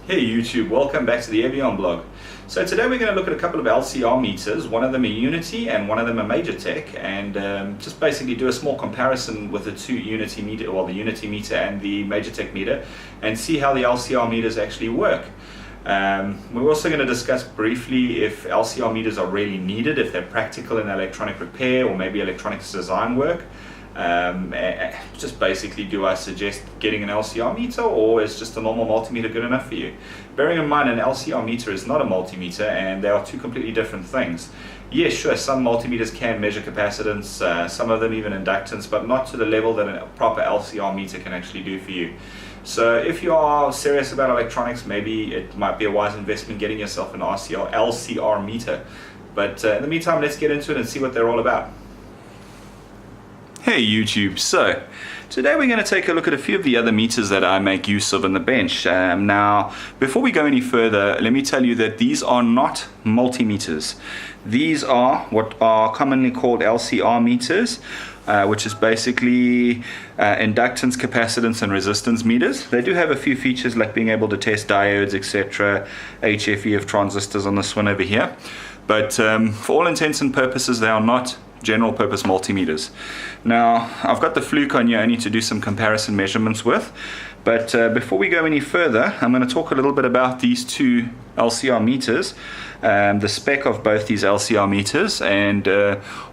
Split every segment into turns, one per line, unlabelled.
Hey YouTube, welcome back to the Avion blog. So today we're going to look at a couple of LCR meters. One of them a Uni-T and one of them a Majortech, and just basically do a small comparison with the two Uni-T meter, well, the Uni-T meter and the Majortech meter, and see how the LCR meters actually work. We're also going to discuss briefly if LCR meters are really needed, if they're practical in electronic repair or maybe electronics design work. Just basically, do I suggest getting an LCR meter, or is just a normal multimeter good enough for you? Bearing in mind an LCR meter is not a multimeter and they are two completely different things. Yes, sure, some multimeters can measure capacitance, some of them even inductance, but not to the level that a proper LCR meter can actually do for you. So if you are serious about electronics, maybe it might be a wise investment getting yourself an LCR meter. But in the meantime, let's get into it and see what they're all about. Hey YouTube, so today we're going to take a look at a few of the other meters that I make use of in the bench. Now, before we go any further, let me tell you that these are not multimeters. These are what are commonly called LCR meters, which is basically inductance, capacitance and resistance meters. They do have a few features like being able to test diodes, etc., HFE of transistors on this one over here. But for all intents and purposes, they are not general purpose multimeters. Now, I've got the Fluke on here I need to do some comparison measurements with, but before we go any further, I'm going to talk a little bit about these two LCR meters, the spec of both these LCR meters, and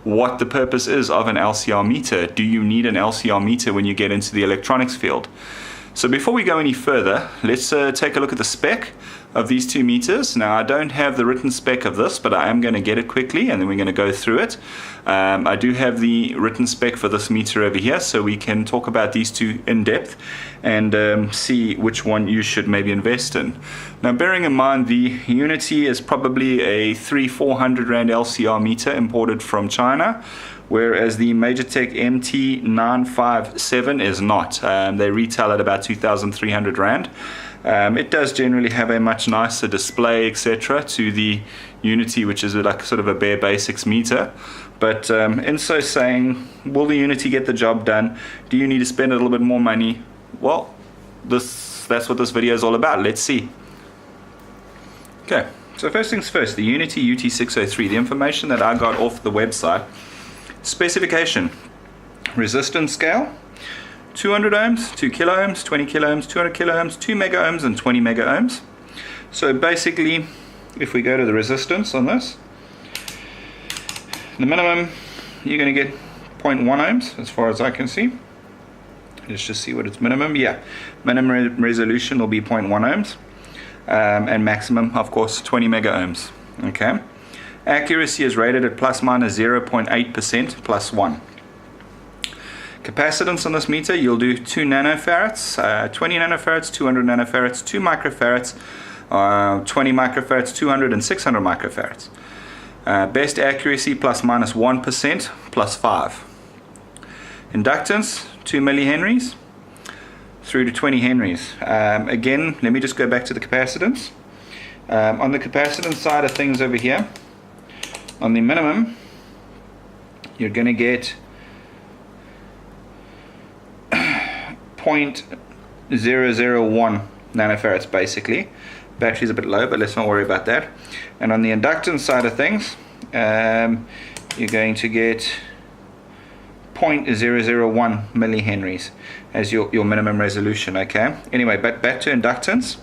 what the purpose is of an LCR meter. Do you need an LCR meter when you get into the electronics field? So before we go any further, let's take a look at the spec of these two meters. Now, I don't have the written spec of this, but I am going to get it quickly and then we're going to go through it. I do have the written spec for this meter over here, so we can talk about these two in depth and see which one you should maybe invest in. Now, bearing in mind the Uni-T is probably a 300-400 Rand LCR meter imported from China, whereas the Majortech MT957 is not. They retail at about 2,300 Rand. It does generally have a much nicer display, etc., to the Uni-T, which is like sort of a bare basics meter. But in so saying, will the Uni-T get the job done? Do you need to spend a little bit more money? Well, that's what this video is all about. Let's see. Okay, so first things first, the Uni-T UT603, the information that I got off the website. Specification: resistance scale, 200 ohms, 2 kilo ohms, 20 kilo ohms, 200 kilo ohms, 2 mega ohms and 20 mega ohms. So basically, if we go to the resistance on this, the minimum you're going to get 0.1 ohms as far as I can see. Let's just see what its minimum. Yeah, minimum resolution will be 0.1 ohms, and maximum, of course, 20 mega ohms. Okay. Accuracy is rated at plus minus 0.8% plus 1. Capacitance on this meter, you'll do 2 nanofarads, 20 nanofarads, 200 nanofarads, 2 microfarads, 20 microfarads, 200 and 600 microfarads. Best accuracy plus minus 1% plus 5. Inductance, 2 millihenries through to 20 henries. Again, let me just go back to the capacitance. On the capacitance side of things over here, on the minimum, you're going to get 0.001 nanofarads basically. Battery's a bit low, but let's not worry about that. And on the inductance side of things, you're going to get 0.001 millihenries as your minimum resolution. Okay, anyway, but back to inductance.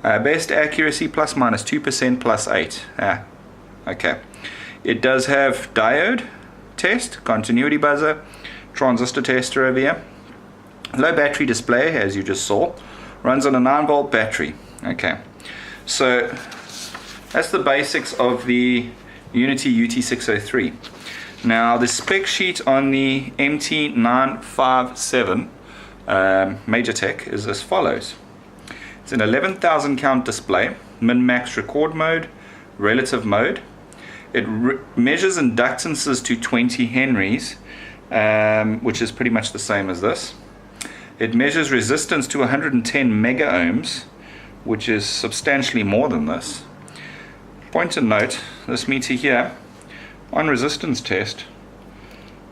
Best accuracy plus minus 2% plus 8. Okay, it does have diode test, continuity buzzer, transistor tester over here, low battery display as you just saw, runs on a 9-volt battery. Okay, so that's the basics of the Uni-T UT603. Now, the spec sheet on the MT957 Majortech is as follows. It's an 11,000 count display, min-max record mode, relative mode. It measures inductances to 20 henries, which is pretty much the same as this. It measures resistance to 110 mega ohms, which is substantially more than this. Point to note, this meter here, on resistance test,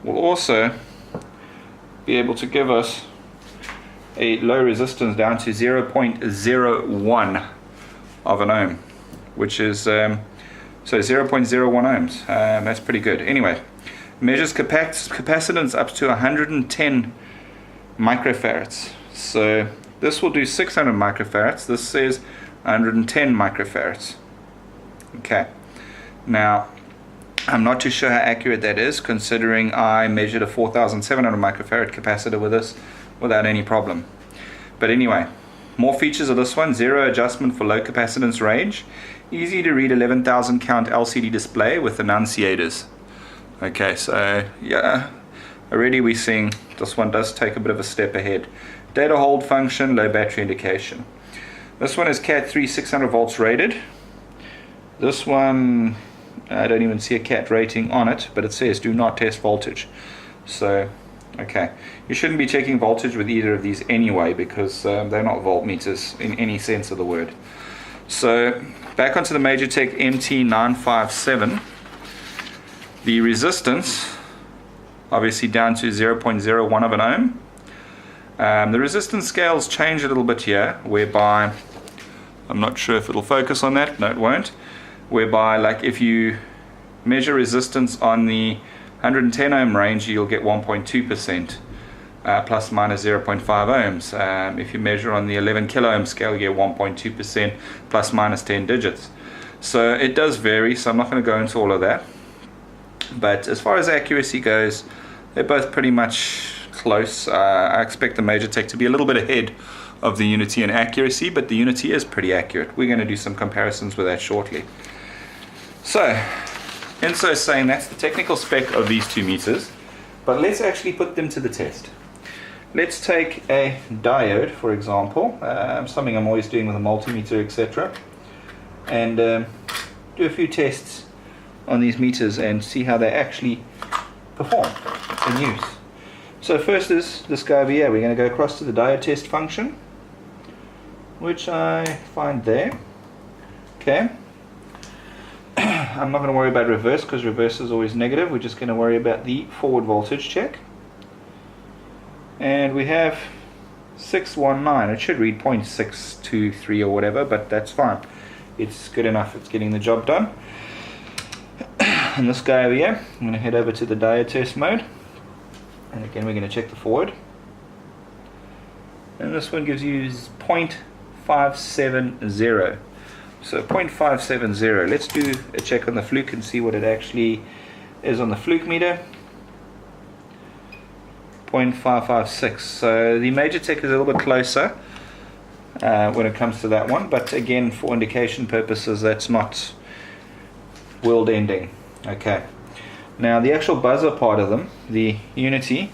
will also be able to give us a low resistance down to 0.01 of an ohm, which is so 0.01 ohms. That's pretty good. Anyway, measures capacitance up to 110 microfarads. So this will do 600 microfarads. This says 110 microfarads. Okay. Now, I'm not too sure how accurate that is, considering I measured a 4,700 microfarad capacitor with this without any problem. But anyway, more features of this one: zero adjustment for low capacitance range, easy to read 11,000 count LCD display with annunciators. Okay, so yeah, already we're seeing this one does take a bit of a step ahead. Data hold function, low battery indication. This one is Cat 3 600 volts rated. This one, I don't even see a CAT rating on it, but it says do not test voltage. So, okay, you shouldn't be checking voltage with either of these anyway, because they're not voltmeters in any sense of the word. So, back onto the Majortech MT957. The resistance, obviously down to 0.01 of an ohm. The resistance scales change a little bit here, whereby, I'm not sure if it'll focus on that, no it won't, whereby like if you measure resistance on the 110 ohm range, you'll get 1.2%, plus minus 0.5 ohms. If you measure on the 11 kilo ohm scale, you get 1.2%, plus minus 10 digits. So it does vary, so I'm not going to go into all of that. But as far as accuracy goes, they're both pretty much close. I expect the Majortech to be a little bit ahead of the Uni-T in accuracy, but the Uni-T is pretty accurate. We're going to do some comparisons with that shortly. So, in so saying, that's the technical spec of these two meters, but let's actually put them to the test. Let's take a diode, for example, something I'm always doing with a multimeter, etc., and do a few tests on these meters and see how they actually perform in use. So first is this guy over here. We're going to go across to the diode test function, which I find there. Okay. I'm not going to worry about reverse, because reverse is always negative. We're just going to worry about the forward voltage check. And we have 619. It should read 0.623 or whatever, but that's fine. It's good enough. It's getting the job done. And this guy over here, I'm going to head over to the diode test mode. And again, we're going to check the forward. And this one gives you 0.570. So 0.570. Let's do a check on the fluke and see what it actually is on the fluke meter. 0.556. So the Majortech is a little bit closer when it comes to that one. But again, for indication purposes, that's not world ending. Okay. Now the actual buzzer part of them, the Uni-T,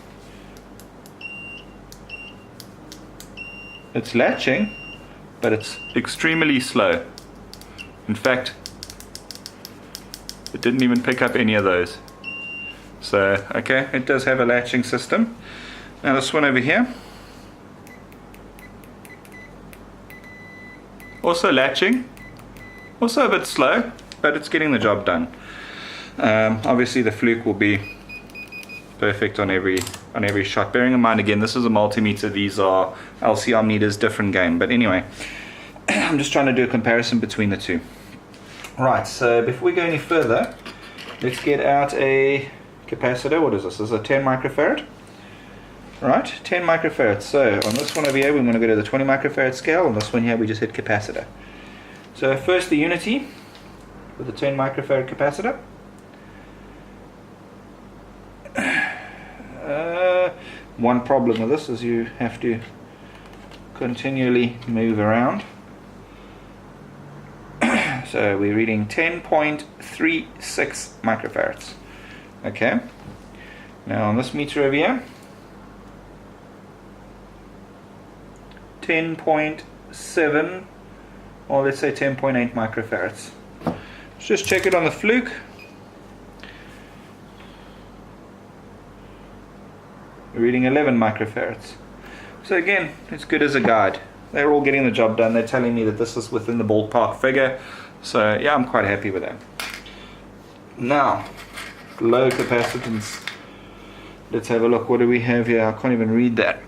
it's latching, but it's extremely slow. In fact, it didn't even pick up any of those. So, okay, it does have a latching system. Now this one over here, also latching, also a bit slow, but it's getting the job done. Obviously the fluke will be perfect on every shot. Bearing in mind, again, this is a multimeter, these are LCR meters, different game. But anyway, I'm just trying to do a comparison between the two. Right, so before we go any further, let's get out a capacitor. What is this? This is a 10 microfarad. Right, 10 microfarads. So on this one over here, we're going to go to the 20 microfarad scale. On this one here, we just hit capacitor. So first the Uni-T with the 10 microfarad capacitor. One problem with this is you have to continually move around. So we're reading 10.36 microfarads. Okay. Now on this meter over here, 10.7, or let's say 10.8 microfarads. Let's just check it on the fluke. We're reading 11 microfarads. So again, it's good as a guide. They're all getting the job done. They're telling me that this is within the ballpark figure. So yeah, I'm quite happy with that. Now, low capacitance. Let's have a look. What do we have here? I can't even read that.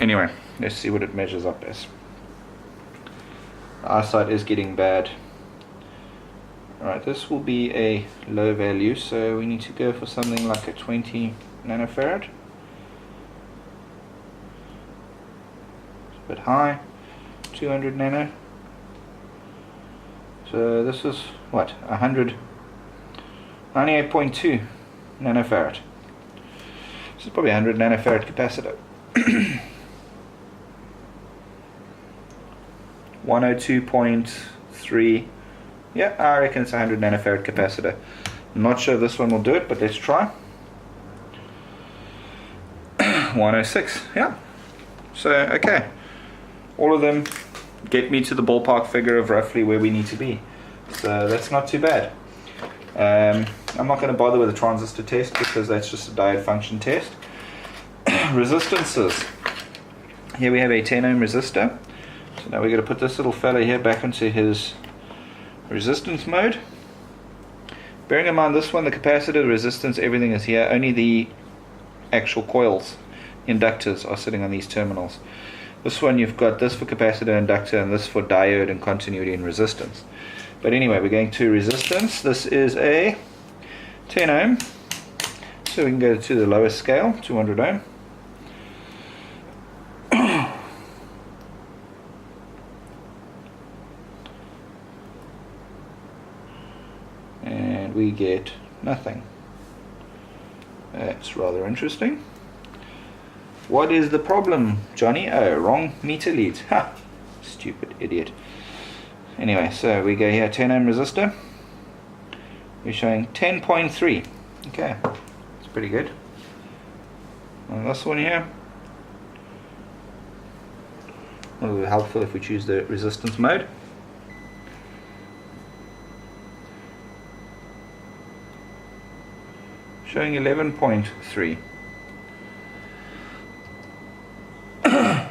Anyway, let's see what it measures up as.
eyesight is getting bad. Alright, this will be a low value, so we need to go for something like a 20 nanofarad. It's a bit high, 200 nano. So this is what, 98.2 nanofarad. This is probably a 100 nanofarad capacitor. 102.3. Yeah, I reckon it's a 100 nanofarad capacitor. I'm not sure if this one will do it, but let's try. 106. Yeah. So okay, all of them get me to the ballpark figure of roughly where we need to be. So that's not too bad. I'm not going to bother with a transistor test because that's just a diode function test. Resistances. Here we have a 10 ohm resistor. So now we're going to put this little fella here back into his resistance mode. Bearing in mind this one, the capacitor, the resistance, everything is here. Only the actual coils, inductors, are sitting on these terminals. This one you've got this for capacitor, inductor, and this for diode and continuity and resistance. But anyway, we're going to resistance. This is a 10 ohm. So we can go to the lowest scale, 200 ohm. And we get nothing. That's rather interesting. What is the problem, Johnny? Oh, wrong meter leads. Ha! Stupid idiot. Anyway, so we go here, 10 ohm resistor. We're showing 10.3. Okay, that's pretty good. And this one here. It will be helpful if we choose the resistance mode. Showing 11.3. Okay,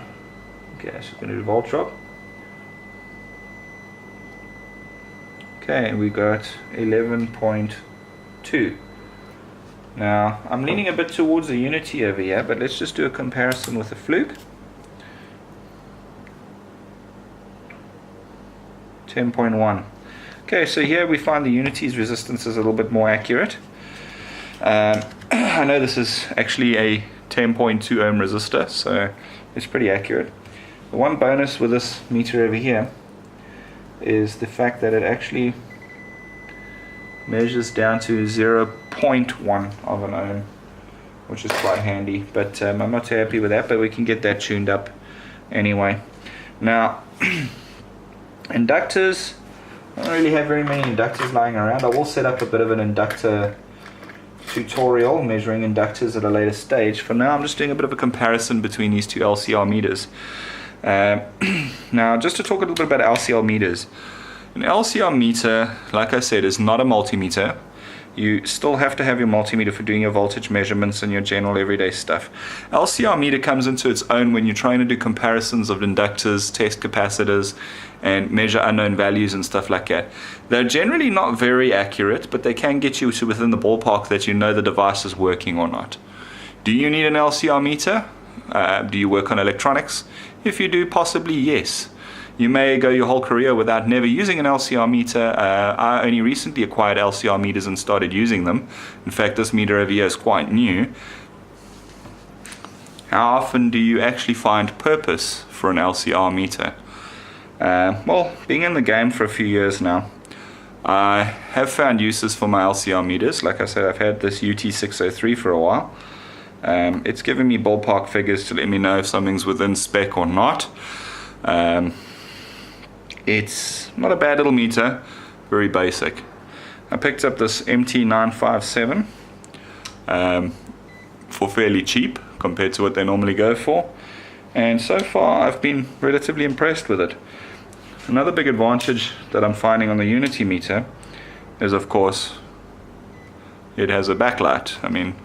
so we're going to do volt drop. Okay, we got 11.2. Now, I'm leaning a bit towards the Uni-T over here, but let's just do a comparison with the Fluke. 10.1. Okay, so here we find the Uni-T's resistance is a little bit more accurate. I know this is actually a 10.2 ohm resistor, so it's pretty accurate. The one bonus with this meter over here is the fact that it actually measures down to 0.1 of an ohm, which is quite handy, but I'm not too happy with that, but we can get that tuned up anyway. Now, inductors, I don't really have very many inductors lying around. I will set up a bit of an inductor tutorial measuring inductors at a later stage. For now, I'm just doing a bit of a comparison between these two LCR meters. Now, just to talk a little bit about LCR meters. An LCR meter, like I said, is not a multimeter. You still have to have your multimeter for doing your voltage measurements and your general everyday stuff. LCR meter comes into its own when you're trying to do comparisons of inductors, test capacitors, and measure unknown values and stuff like that. They're generally not very accurate, but they can get you to within the ballpark that you know the device is working or not. Do you need an LCR meter? Do you work on electronics? If you do, possibly yes. You may go your whole career without never using an LCR meter. I only recently acquired LCR meters and started using them. In fact, this meter over here is quite new. How often do you actually find purpose for an LCR meter? Well, being in the game for a few years now, I have found uses for my LCR meters. Like I said, I've had this UT603 for a while. It's given me ballpark figures to let me know if something's within spec or not. It's not a bad little meter, very basic. I picked up this MT957 for fairly cheap compared to what they normally go for, and so far I've been relatively impressed with it. Another big advantage that I'm finding on the Uni-T meter is, of course, it has a backlight. I mean,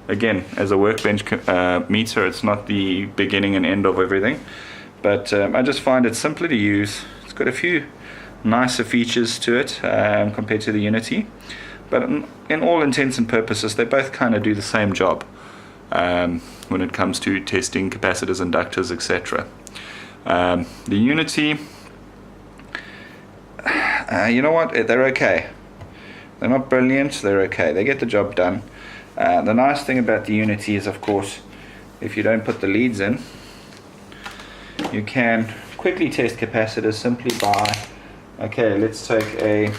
again, as a workbench meter, it's not the beginning and end of everything, but I just find it simpler to use. It's got a few nicer features to it compared to the Uni-T, but in all intents and purposes, they both kind of do the same job when it comes to testing capacitors, inductors, etc. The Uni-T you know what, they're okay. They're not brilliant, they're okay. They get the job done. The nice thing about the Uni-T is, of course, if you don't put the leads in, you can quickly test capacitors simply by, okay, let's take a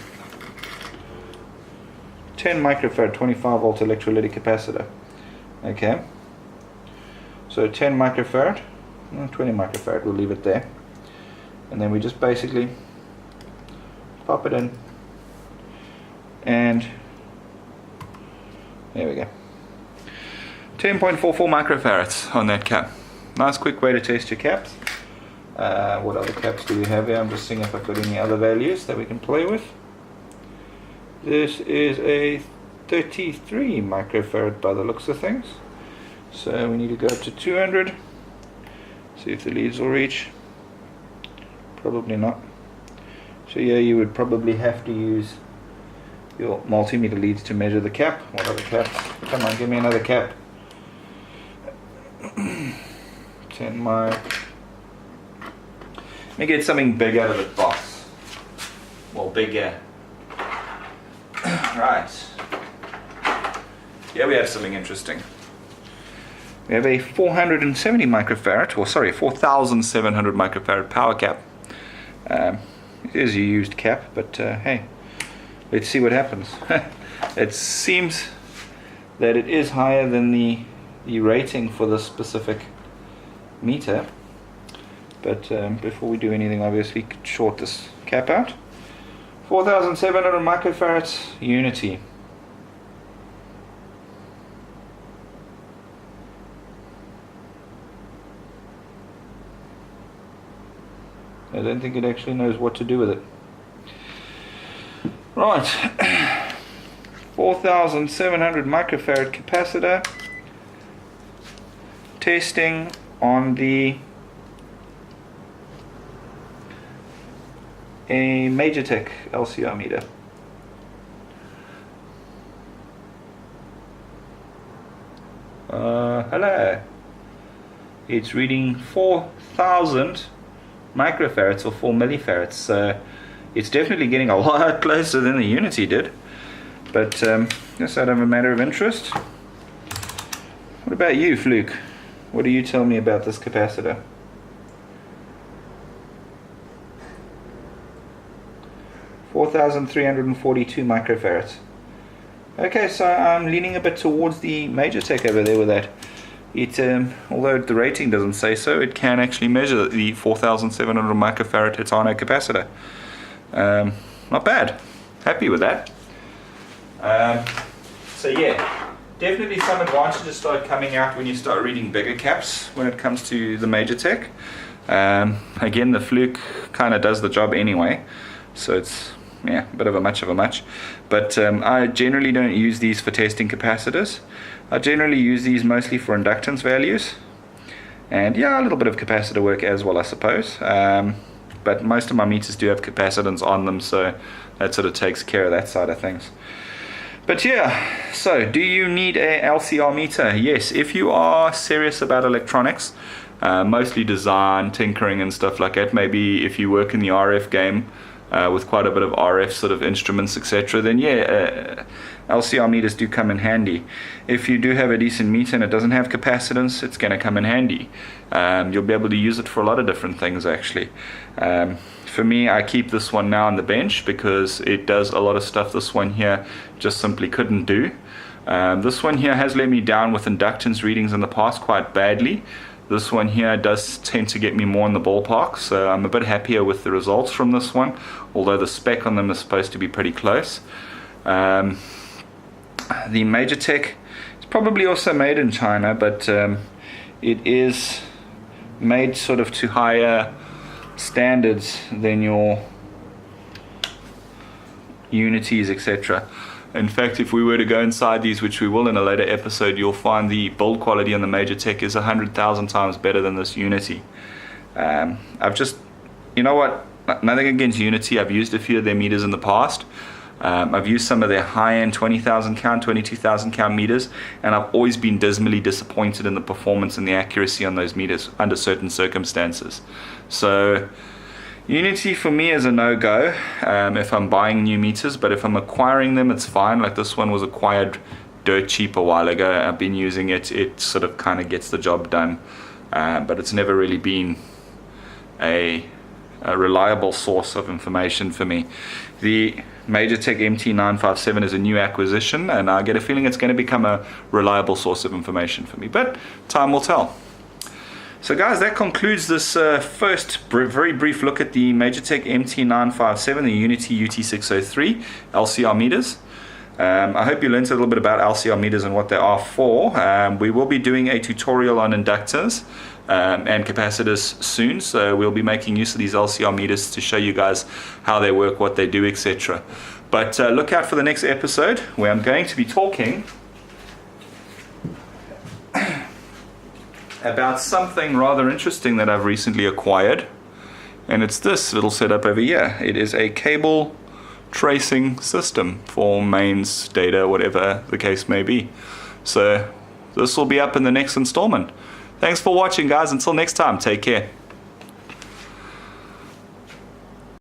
10 microfarad 25 volt electrolytic capacitor. Okay, so 10 microfarad, 20 microfarad, we'll leave it there, and then we just basically pop it in, and there we go, 10.44 microfarads on that cap. Nice quick way to test your caps. What other caps do we have here? I'm just seeing if I've got any other values that we can play with. This is a 33 microfarad by the looks of things. So we need to go up to 200. See if the leads will reach. Probably not. So yeah, you would probably have to use your multimeter leads to measure the cap. What other caps? Come on, give me another cap. 10 mic. Let me get something big out of the box. Well, bigger. Right. Here we have something interesting. We have a 470 microfarad, or sorry, 4,700 microfarad power cap. It is a used cap, but hey, let's see what happens. It seems that it is higher than the rating for this specific meter. But before we do anything, obviously, short this cap out. 4,700 microfarads, Uni-T. I don't think it actually knows what to do with it. Right. 4,700 microfarad capacitor. Testing on a Majortech LCR meter. Hello. It's reading 4,000 microfarads or 4 millifarads. So it's definitely getting a lot closer than the Uni-T did. But just out of a matter of interest, what about you, Fluke? What do you tell me about this capacitor? 4,342 microfarads. Okay, so I'm leaning a bit towards the Majortech over there with that. It, although the rating doesn't say so, it can actually measure the 4,700 microfarad Titano capacitor. Not bad. Happy with that. So yeah, definitely some advantages start coming out when you start reading bigger caps when it comes to the Majortech. Again, the Fluke kind of does the job anyway, so it's a bit of a much. But I generally don't use these for testing capacitors. I generally use these mostly for inductance values, and yeah, a little bit of capacitor work as well, I suppose. But most of my meters do have capacitance on them, so that sort of takes care of that side of things. But yeah, so do you need a LCR meter? Yes, if you are serious about electronics, mostly design, tinkering and stuff like that, maybe if you work in the RF game, with quite a bit of RF sort of instruments, etc., then yeah, LCR meters do come in handy. If you do have a decent meter and it doesn't have capacitance, it's going to come in handy. You'll be able to use it for a lot of different things, actually. For me, I keep this one now on the bench because it does a lot of stuff this one here just simply couldn't do. This one here has let me down with inductance readings in the past quite badly. This one here does tend to get me more in the ballpark, so I'm a bit happier with the results from this one, although the spec on them is supposed to be pretty close. The Majortech is probably also made in China, but it is made sort of to higher standards than your Uni-Ts, etc. In fact, if we were to go inside these, which we will in a later episode, you'll find the build quality on the Majortech is 100,000 times better than this Uni-T. I've just, you know what, nothing against Uni-T, I've used a few of their meters in the past. I've used some of their high-end 20,000 count, 22,000 count meters, and I've always been dismally disappointed in the performance and the accuracy on those meters under certain circumstances. So Uni-T for me is a no-go if I'm buying new meters, but if I'm acquiring them, it's fine. Like this one was acquired dirt cheap a while ago. I've been using it. It sort of kind of gets the job done, but it's never really been a reliable source of information for me. The MajorTech MT957 is a new acquisition, and I get a feeling it's going to become a reliable source of information for me, but time will tell. So guys, that concludes this first very brief look at the MajorTech MT957, the Uni-T UT603 LCR meters. I hope you learned a little bit about LCR meters and what they are for. We will be doing a tutorial on inductors and capacitors soon, so we'll be making use of these LCR meters to show you guys how they work, what they do, etc. But look out for the next episode where I'm going to be talking about something rather interesting that I've recently acquired, and it's this little setup over here. It is a cable tracing system for mains data, whatever the case may be. So this will be up in the next installment. Thanks for watching, guys. Until next time, take care.